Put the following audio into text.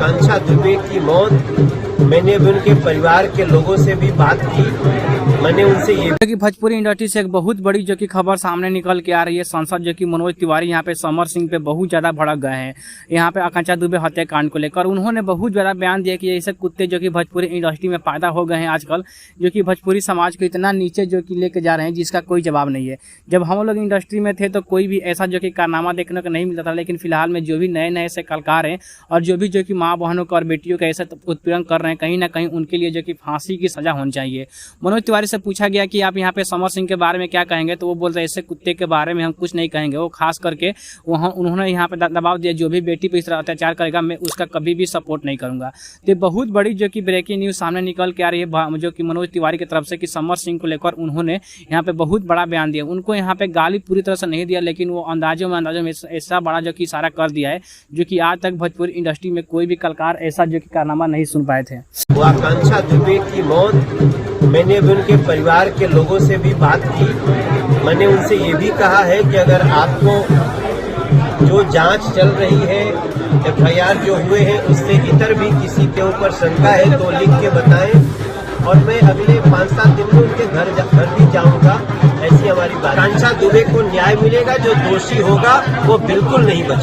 आकांक्षा दुबे की मौत, मैंने भी उनके परिवार के लोगों से भी बात की। मैंने उनसे ये कि भोजपुरी इंडस्ट्री से एक बहुत बड़ी जो कि खबर सामने निकल के आ रही है। सांसद जो कि मनोज तिवारी यहाँ पे समर सिंह पे बहुत ज्यादा भड़क गए हैं यहाँ पे आकांक्षा दुबे हत्याकांड को लेकर। उन्होंने बहुत ज्यादा बयान दिया कि ऐसे कुत्ते जो कि भोजपुरी इंडस्ट्री में पैदा हो गए हैं आजकल, जो कि भोजपुरी समाज को इतना नीचे जो कि लेके जा रहे हैं जिसका कोई जवाब नहीं है। जब हम लोग इंडस्ट्री में थे तो कोई भी ऐसा जो कि कारनामा देखने को नहीं मिलता था, लेकिन फिलहाल में जो भी नए नए से कलाकार हैं और जो कि माँ बहनों को और बेटियों का ऐसा उत्पीड़न कर रहे हैं, कहीं ना कहीं उनके लिए जो कि फांसी की सजा होनी चाहिए। मनोज तिवारी से पूछा गया कि आप यहाँ पे समर सिंह के बारे में क्या कहेंगे, तो वो बोल रहे ऐसे कुत्ते के बारे में हम कुछ नहीं कहेंगे। वो खास करके वहाँ उन्होंने यहाँ पे दबाव दिया, जो भी बेटी पे इस तरह अत्याचार करेगा मैं उसका कभी भी सपोर्ट नहीं करूंगा। तो बहुत बड़ी जो कि ब्रेकिंग न्यूज सामने निकल के आ रही है जो कि मनोज तिवारी की तरफ से कि समर सिंह को लेकर उन्होंने यहाँ पे बहुत बड़ा बयान दिया। उनको यहाँ पे गाली पूरी तरह से नहीं दिया, लेकिन वो अंदाजों में ऐसा बड़ा जो कि इशारा कर दिया है जो कि आज तक भोजपुरी इंडस्ट्री में कोई भी कलाकार ऐसा जो कि कारनामा नहीं सुन पाए थे। वो आकांक्षा दुबे की मौत, मैंने भी उनके परिवार के लोगों से भी बात की। मैंने उनसे ये भी कहा है कि अगर आपको जो जांच चल रही है, FIR जो हुए हैं, उससे इतर भी किसी के ऊपर शंका है तो लिख के बताएं और मैं अगले 5-7 दिन में उनके घर भी जाऊंगा। ऐसी हमारी बात। आकांक्षा दुबे को न्याय मिलेगा, जो दोषी होगा वो बिल्कुल नहीं बचेगा।